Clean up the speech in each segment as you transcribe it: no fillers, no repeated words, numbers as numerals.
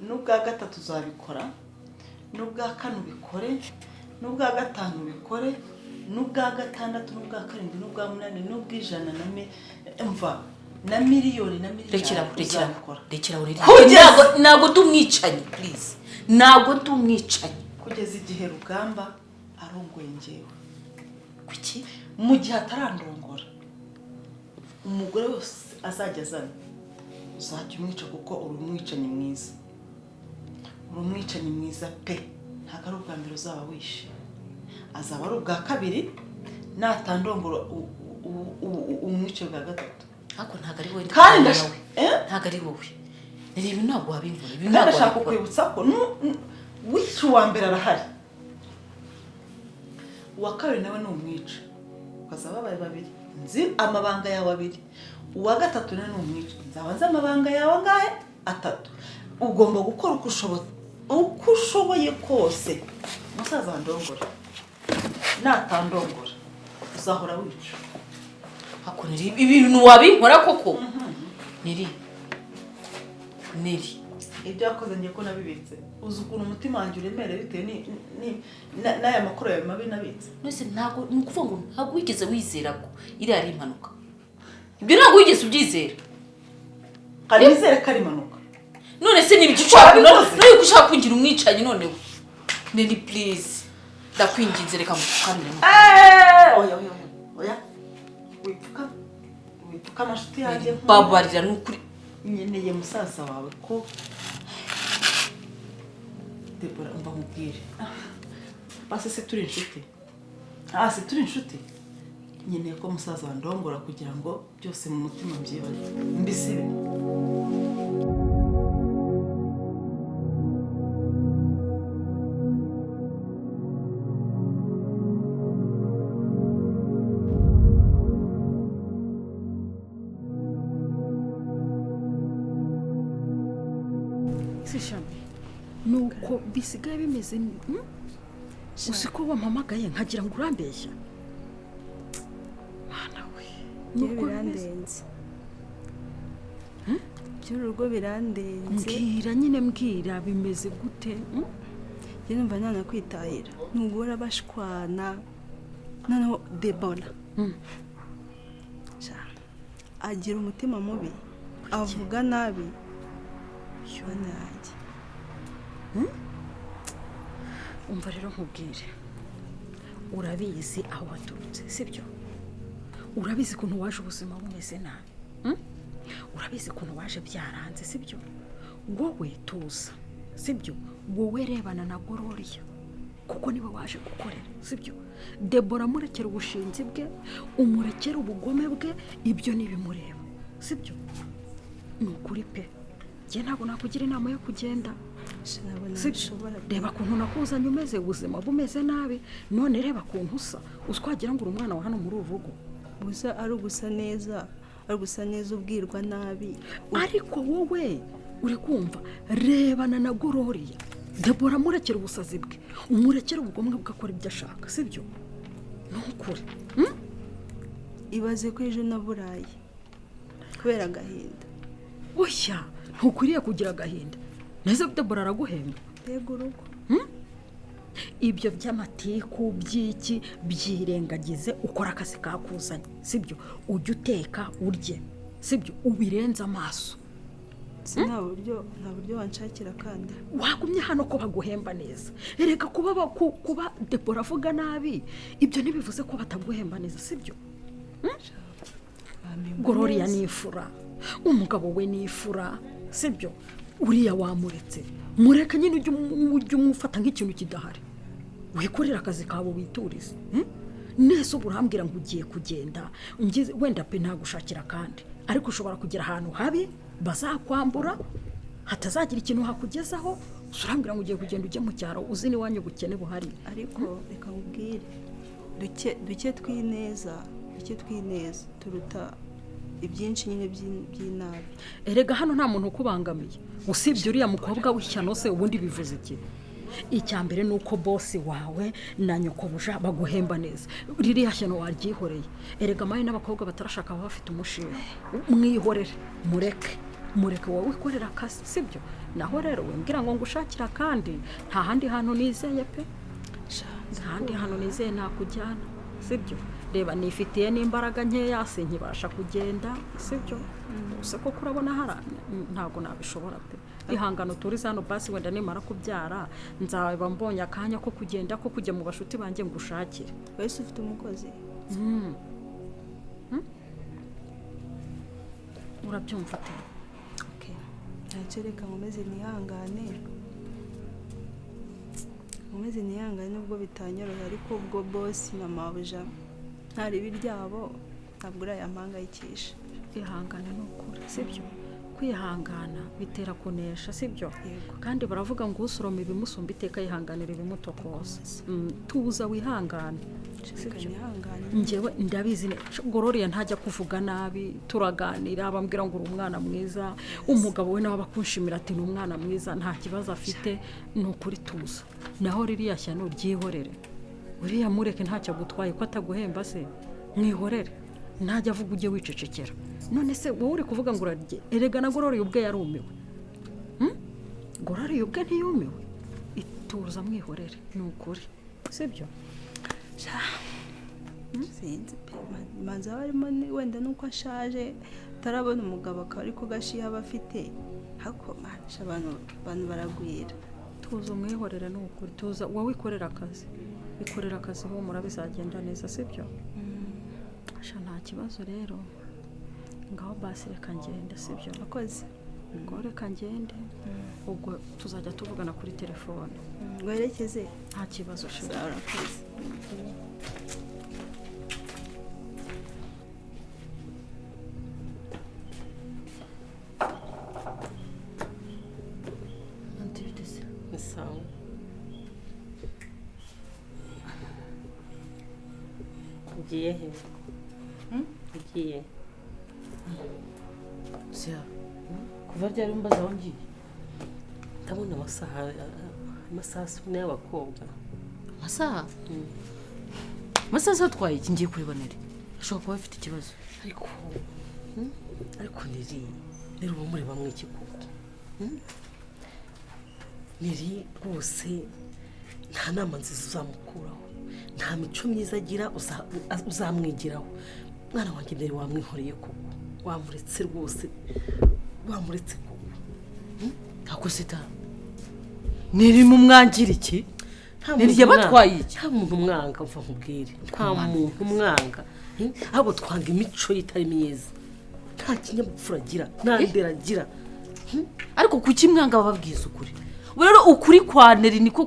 n'ubwa gatatu uzabikora n'ubwa kane ubikore n'ubwa gatanu ubikore n'ubwa gatandatu n'ubwa karindwi n'ubwa munani n'ubw'ijana mva na miliyoni na miliyoni rekera nago tumwicanyi please nago tumwicanyi kugeza igihe Rugamba arongoye njyewe kuki mu gihe atarandongora umugore wose azajya azana uzajya umwica kuko uri umwicanyi mwiza pe ntabwo ari ubwa mbere uzaba wishe azaba ari ubwa kabiri natandongora umwice bwa gatatu ariko ntabwo ari wowe kandi ntabwo ari wowe ibi ntabwo wabimvura ibi ntabwo ashaka kwibutsa ko wica uwa mbere arahari uwa kabiri nawe ni umwica ukaza babaye babiri nzi amabanga yawe abiri uwa gatatu nawe ni umwica nzaba nzi amabanga yawe angahe atatu ugomba gukora uko ushoboye kose musaza wandongora natandongora uzahora wica hako niri ibintu wabinkora koko niri ibyo yakoze ngiye ko nabibitse uzi ukuntu umutima wanjye uremereye bitewe n'aya makuru yawe mabi nabitse nose ntabwo ni ukuvuga ngo ntabwo wigeze wizera ko iri ari impanuka ibyo ntabwo wigeze ubyizera kandi wizere ko ari impanuka none se niba ushaka none ushaka kungira umwicanyi noneho neri please ndakwinginze reka mufukamire oya wipfuka amashuti yanjye babarira n'ukuri nyeneye musaza wawe ko Debora umva mubwire base se turi inshuti se turi inshuti nyeneye ko musaza wandongora kugira ngo byose mu mutima mbyibane mbisibe nuko bisigaye bimeze usiko wampamagaye nkagira ngo urambeshya mwana we nuko birandenze by'urugo birandenze mbwira bimeze gute njye numva nana kwitahira ntugora bashwana noneho Debora agira umutima mubi avuga nabi yona yanjye umva rero nkubwire urabizi aho waturutse sibyo urabizi ukuntu waje ubuzima bumeze nabi urabizi ukuntu waje byaranze sibyo wowe tuza sibyo wowe rebana na Gloria kuko niwe waje gukorera sibyo Debora murekera ubushinzi bwe umurekera ubugome bwe ibyo nibimureba sibyo nukuri pe je ntabwo nakugira inama yo kugenda reba kuntu nakuzanye umeze ubuzima bumeze nabi none reba kuntu usa uswagira ngo umwana wa hano muri urugo buza ari gusa neza ubwirwa nabi ariko wowe uri kumva rebana na Gloria Debora murekera ubusazi bwe umurekera ubugomwe bwakora ibyo ashaka sibyo nukuri ibaze ko ejo naburaye kubera agahinda oya ntukuriye kugira agahinda neza Debora araguhemba yego urugo ibyo by'amatiku by'iki byirengagize ukora akazi kakuzanye sibyo ujye uteka urye sibyo ubirenza amaso nta buryo wanshakira kandi wagumye hano ko baguhemba neza ereka kuba Debora avuga nabi ibyo ntibivuze ko bataguhemba neza sibyo Gloria ni ifura umugabo we ni ifura sibyo uriya wamuretse mureka nyine ujye umufata nk'ikintu kidahari wikorera akazi kawe witurize nese uburambwira ngo ugiye kugenda wenda pe ntagushakira kandi ariko ushobora kugera ahantu habi bazakwambura hatazagira ikintu hakugezaho urambwira ngo ugiye kugenda ujye mu cyaro uzi niwanyu bukene buhari ariko reka nkubwire duke twineza turuta ibyinshi nyine by'inabi erega hano nta muntu ukubangamiye usibye uriya mukobwa w'ishyano se ubundi bivuze iki icyambere nuko boss wawe na nyoko buja baguhemba neza ririya shyano waryihoreye erega mayi n'abakobwa batarashaka bafite umushinga mwihorere mureke wowe ukorera akazi sibyo naho rero wembwira ngo ngushakira kandi nta handi hantu nizeye pe nta handi hantu nizeye nakujyana sibyo reba nifitiye n'imbaraga nkeya sinkibasha kugenda sibyo gusa ko kurabona ntabwo nabishobora pe ihangano turize hano basi wenda nimara kubyara nzaba mbonye akanya ko kugenda ko kujya mu bashuti banjye ngushakire wese ufite umukozi urabyumva ute ntacyo reka nkomeze nihangane nubwo bitanyoroheye ariko ubwo bosi na mabuja nta ribi ryabo ntabwo urayampangayikisha ihangane ni ukuri sibyo kwihangana bitera kunesha sibyo kandi baravuga ngo usoroma ibimusumba iteka yihanganira ibimutokoza tuza wihangane njyewe ndabizi gororiya ntajya kuvuga nabi turaganira bambwira ngo uri umwana mwiza umugabo we nawe abakunshimira ati ni umwana mwiza nta kibazo afite ni ukuri tuza naho ririya shyano ryihorere uriya mureke ntacyo agutwaye ko ataguhemba se mwihorere ntajya avuga ujye wicecekera none se wowe uri kuvuga ngo urarye erega na gororiya ubwe yarumiwe gororiya ubwe ntiyumiwe ituza mwihorere ni ukuri sibyo sinzi pe manza barimo wenda nuko ashaje tarabona umugabo akaba ariko gashiya aba afite hako manisha abantu baragwira tuza mwihorere ni ukuri tuza wowe ikorera akazi humura bizagenda neza sibyo nta kibazo rero ngaho basi reka ngende sibyo akoze ngo reka ngende ubwo tuzajya tuvugana kuri telefone werekeze nta kibazo shira urakoze ugiye he ugiye siya kuva ryari umbaza aho ngiye ndabona amasaha ane y'abakobwa amasaha atwaye iki ngiye kuribonera ashobora kuba afite ikibazo ariko niri uba mureba mw'iki koko niri rwose nta nama nziza uzamukuraho nta mico myiza agira uzamwigiraho mwana wanjye nari wamwihoreye koko wamuretse rwose koko ako sita niri mu mwangira iki niri yabatwaye iki nta muntu umwanga mva nkubwire nta muntu umwanga ahubwo twanga imico itari myiza nta kinyabupfura agira nta ndera agira ariko kuki mwanga bababwiza ukuri rero ukuri kwa neri niko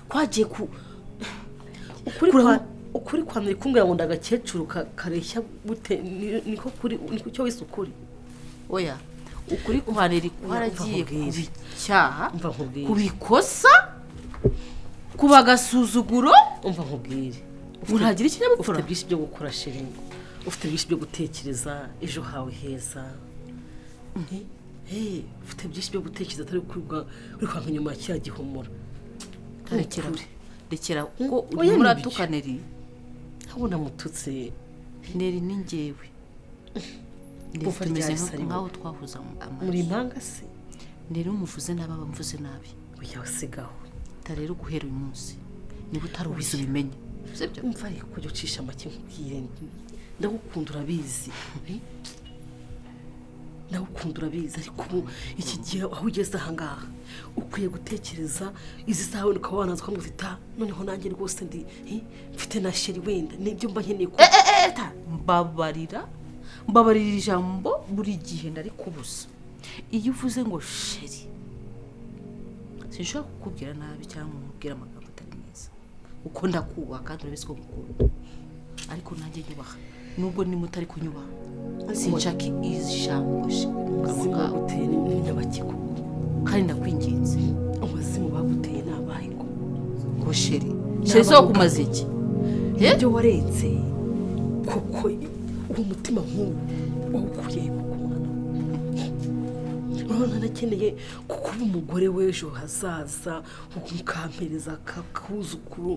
kwagiye ku ukuri kwa neri kumbwira ngo ndagakecuru kareshya gute niko cyo wese ukuri oya ukuri kwa neri kwaragiye kubicyaha kubikosa kuba agasuzuguro umva nkubwire uragira ikinyabupfura ufite byinshi byo gukora sheri ufite byinshi byo gutekereza ejo hawe heza ufite byinshi byo gutekereza atari uri kwanga nyuma ya kiriya gihomora rekera ko urimo uratuka neri abona mututse neri ni njyewe tumeze nk'aho twahuza muri impanga se neri umuvuze nabi aba mvuze nabi oya wasigaho rero guhera uyu munsi niba utari ubizi ubimenye umva ariko kujya ucisha make nkubwire ndagukunda urabizi ariko iki gihe aho ugeze ahangaha ukwiye gutekereza izi saha wenda ukaba wanaza ukamufita noneho nanjye rwose mfite na sheri wenda nibyo mba nkeneye ko mbabarira ijambo buri gihe ndari kubusa iyo uvuze ngo sheri sinshobora kukubwira nabi cyangwa umubwira amagambo atari meza uko ndakubaha kandi urabizi ko mukunda ariko nanjye nyubaha nubwo ni mutari kunyubaha sinshaka ijambo ubuzima baguteye n'abakiko kandi ndakwinginze ubuzima baguteye ni abahe ngo sheri zo kumaze iki ibyo warenze kuko uwo mutima nk'uwo wawukuye kuko urabona nakeneye kuko uba umugore w'ejo hazaza ukampereza akakuzukuru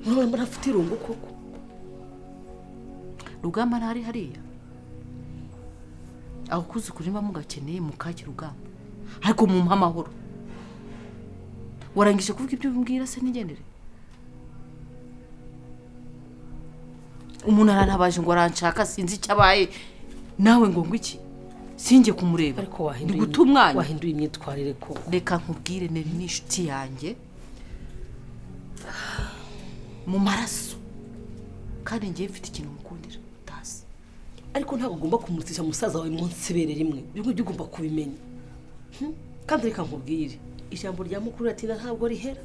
urabona marafite irungu koko rugamba ntari hariya aho kuzukuru niba mugakeneye mukake rugamba ariko mumpa amahoro. Warangije kuvuga ibyo umbwira se nigendere? Umuntu arantabaje ngo aranshaka sinzi icyo abaye, nawe ngo iki sinjye kumureba. Ariko wahinduye imyitwarire ko. Reka nkubwire neri n'inshuti yanjye mu maraso, kandi ngiye mfite ikintu mukundira utazi. Ariko ntabwo ugomba kumutisha musaza wawe munsi bere rimwe, byo ugomba kubimenya. Kandi reka nkubwire ijambo rya mukuru ati ntabwo rihera.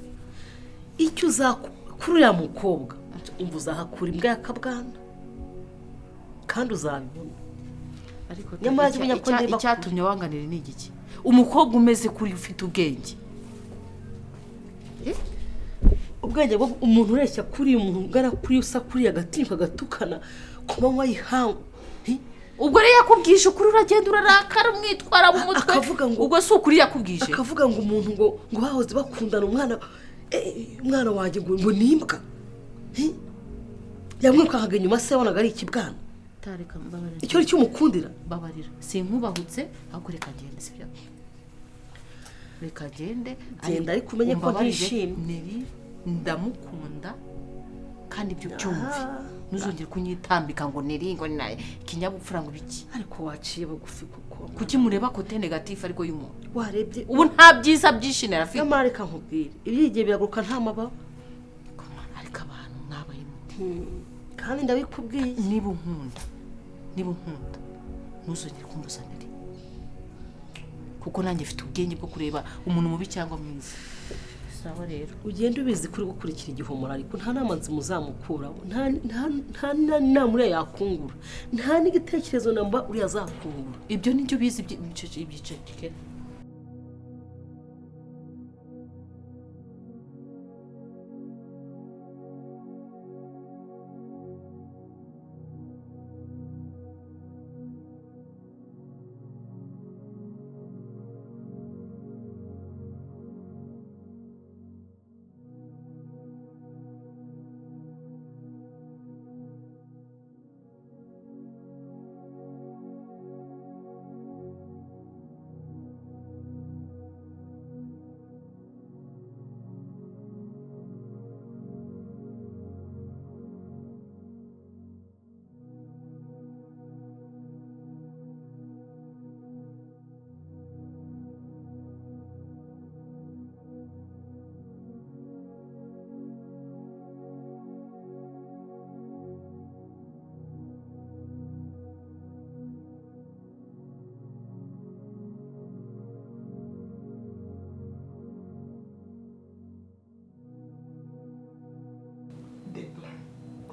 Icyo uzakurira mukobwa umva uzahakura imbwa yakabwana kandi uzabibona. Ariko icyatumye wanganira ni igiki? Umukobwa umeze kuri ufite ubwenge. Ubwenge bwo umuntu ureshya kuri umuntu ungana kuri usa kuri agatinka gatukana kuba wayihawe. Ubwo rero yakubwije ukuri uragenda urarakara umwitwara mu mutwe. Akavuga ngo ubwo si ukuri yakubwije. Akavuga ngo umuntu ngo bahoze bakundana umwana wanjye ngo nimbwa. Yamwirukankaga inyuma se wabonaga ari ikibwana. Tareka mbabarira. Icyo ari cyo umukundira. Babarira. Sinkubahutse ahubwo reka gende sibyo. Reka gende ariko umenye ko ntishimye. Ndamukunda kandi ibyo byumve. Ntuzongere kunyitambika ngo neringo naye kinyabupfura ngo biki. Ariko waciye bagufi kuko. Kuki mureba kote negative ariko y'umuntu? Warebye ubu nta byiza byishine rafite. Nyamara reka nkubwire ibyigiye biraguruka nta mababa. Ariko abantu mwabaye kandi ndabikubwiye niba unkunda ntuzongere kumuzanira, kuko nanjye mfite ubwenge bwo kureba umuntu mubi cyangwa mwiza. Sawa rero ugenda ubizi kuri gukurikira igihomora, ariko nta namanzi muzamukuraho, nta nama uriya yakungura, nta n'igitekerezo namba uriya azakungura. Ibyo nibyo bizi ibyiceke.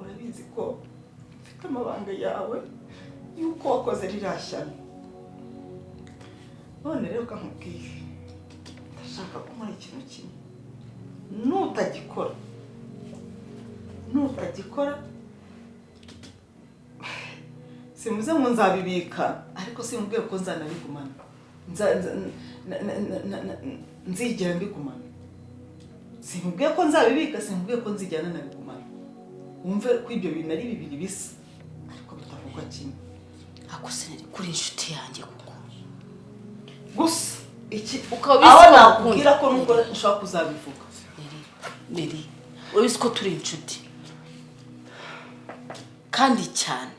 Urabizi ko ufite amabanga yawe yuko wakoze rirashyana. None rero kamubwiye ndashaka kumara ikintu kimwe. Nutagikora simuze ngo nzabibika, ariko simubwiye ko nzanabigumana. Nzigera mbigumana. Simubwiye ko nzabibika, simubwiye ko nzijyana nabigumana. Wumve ko ibyo bintu ari bibiri bisa ariko bitavuga kimwe. Akose kuri inshuti yanjye kuko gusa iki ukabisa nakubwira ko nuko nshaka kuzabivuga. Neri urabisi ko turi inshuti kandi cyane.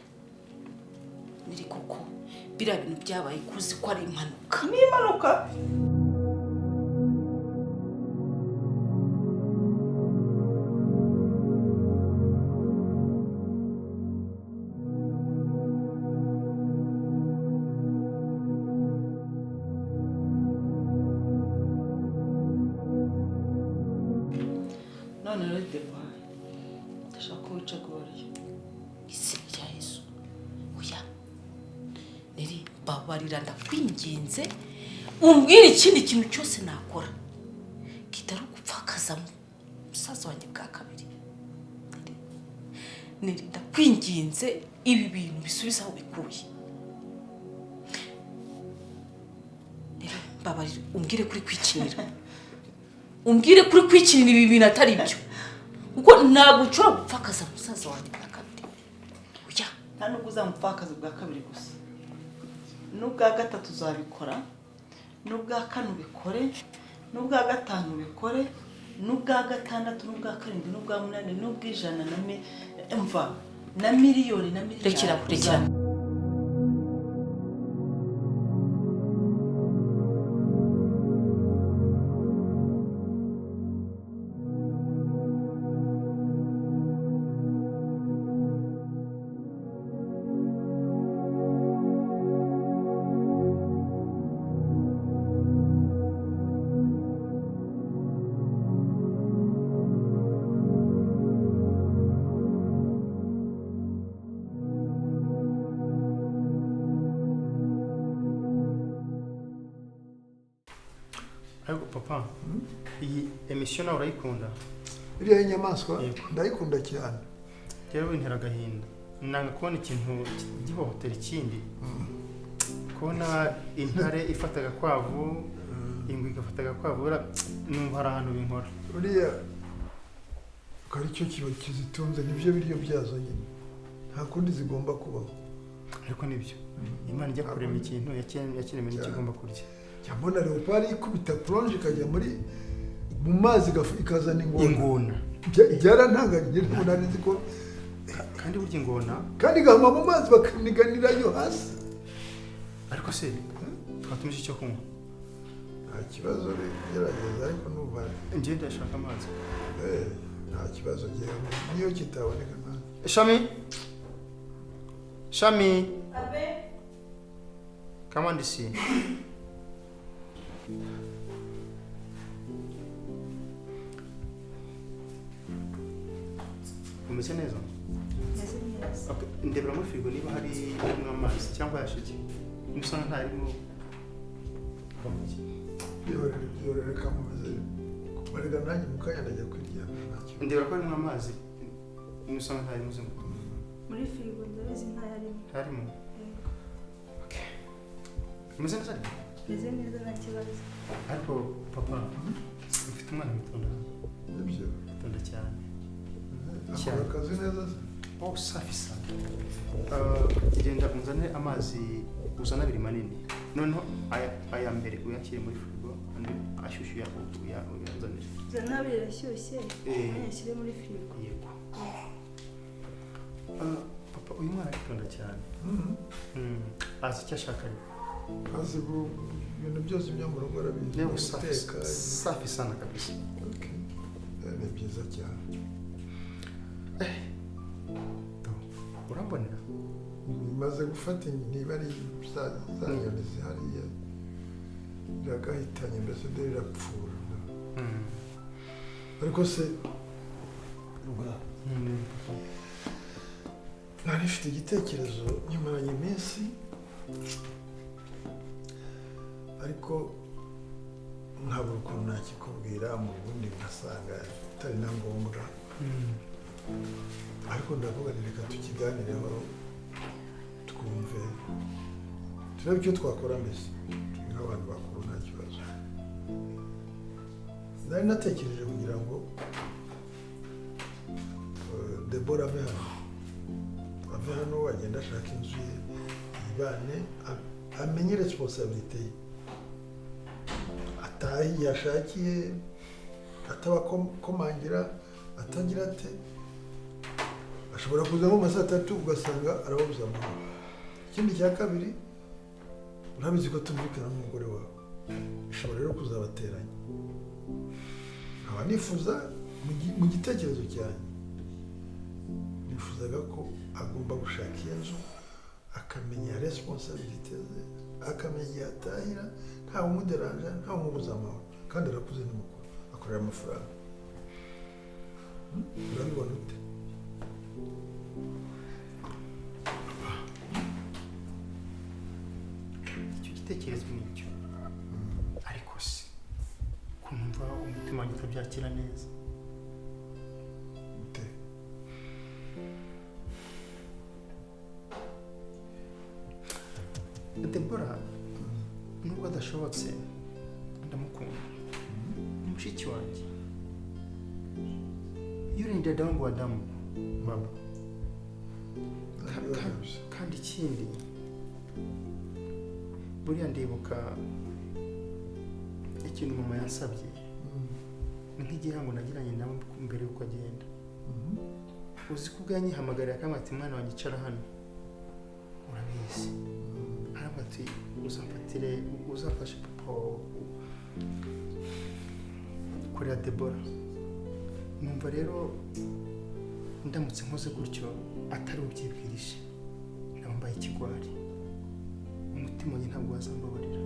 Neri kuko bira bintu byabaye kuzi ko ari impanuka. Ni impanuka. None rero debaye ndashaka wica goriye isi rya Yesu. Oya Neri babarira ndakwinginze umbwire ikindi kintu cyose nakora kitari gupfakaza musaza wanjye bwa kabiri. Neri ndakwinginze ibi bintu bisubiza aho bikuye. Neri babarira umbwire kuri kwikinira. Umbwire kuri kwikinira ibi bintu atari byo. Kuko ntabwo ushobora gupfakaza musaza wanjye bwa kabiri. Oya nta nubwo uzamupfakaza bwa kabiri gusa n'ubwa gatatu uzabikora n'ubwa kane ubikore n'ubwa gatanu ubikore n'ubwa gatandatu n'ubwa karindwi n'ubwa munani n'ubw'ijana na miliyoni na miliyari. rekera ariko papa iyi emission nawe urayikunda? iriya y'inyamaswa ndayikunda cyane. rero bintera agahinda nanga kubona ikintu gihohotera ikindi, kubona intare ifata agakwavu, ingwe igafata agakwavu, numva hari ahantu binkora. uriya ko ari cyo kiba kizitunze, nibyo biryo byazo nyine, nta kundi zigomba kubaho. ariko nibyo Imana ijya kurema ikintu yakiremye n'ikigomba kurya. Mbona leopard ikubita plonge ikajya mu mazi ikazana ingona. Byarantangaje ntabwo nzi ko kandi burya ingona kandi igahama mu mazi bakaniganirayo hasi. ariko se twatumije icyo kunywa? Nta kibazo gerageza, ariko nuba njye ndashaka amazi. Nta kibazo gihari niyo kitaboneka nta. Shami abe come on see. Umeze neza? Okay, ndebera muri firigo niba hari amazi cyangwa yashiki. Musanga ntarimo. Reka mumeze kubarega nanjye mukanya ndajya kwigira. Ndebera ko harimo amazi. Musanga ntarimo zimwe. Muri firigo ndabizi ntayarimo. Harimo? Okay. Umeze neza? Meze neza nta kibazo. Ariko papa ufite umwana mutonda. Nibyo. Mutonda cyane. Akora akazi neza se? Oh, safi sana. Genda unzane amazi uzana abiri manini. Noneho aya mbere uyakire muri firigo andi ashyushye uyanzanire. Zana abiri arashyushye. Ayashyire muri firigo. Yego. Papa uyu mwana aritonda cyane. Azi icyo ashaka ariko. Azi ibintu byose byo mu rugo arabizi. Leo safi sana kabisa. Okay. Ni byiza cyane. Urambonera? Maze gufata niba ari za nyoni zihariye iragahitanye mbese dore irapfura. Ariko se nari mfite igitekerezo nyimaranye iminsi, ariko nkabura ukuntu nakikubwira mu bundi ngasanga atari na ngombwa. ariko ndavuga reka tukiganireho twumve turebe icyo twakora mbese nk'abantu bakuru nta kibazo. Nari natekereje kugira ngo Debora ave hano agenda ashaka inzu ye yibane amenye responsabilité ye, atahe yashakiye atabakomangira atagira ate, ashobora kuzamo amasaha 3 ugasanga arababuza amahoro. Ikindi cya kabiri urabizi ko tumvikana n'umugore wawe, bishobora rero kuzabateranya. Nkaba nifuza mu gitekerezo cyanjye nifuzaga ko agomba gushaka iyo nzu akamenya responsabilité ze, akamenya igihe atahira ntawe umuderanja ntawe umubuza amahoro, kandi arakuze n'umukuru akorera amafaranga. Urabibona ute? Icyo gitekerezo ni icyo, ariko se kumva umutima wanjye utabyakira neza. Debora nubwo adashobotse ndamukunda, ni mushiki wanjye. Yuri ndi Adamu wa Adamu baba. Kandi ikindi buriya ndibuka ikintu mama yansabye ni nk'igihango nagiranye nawe mbere y'uko agenda uzi ko ubwo yanyihamagarira akamwe ati mwana wanjye icara hano urabizi arambwira ati uzafashe papa kurera Debora numva rero ndamutse nkoze gutyo atari ubyibwirije naba mbaye ikigwari umutima wanjye ntabwo wazambabarira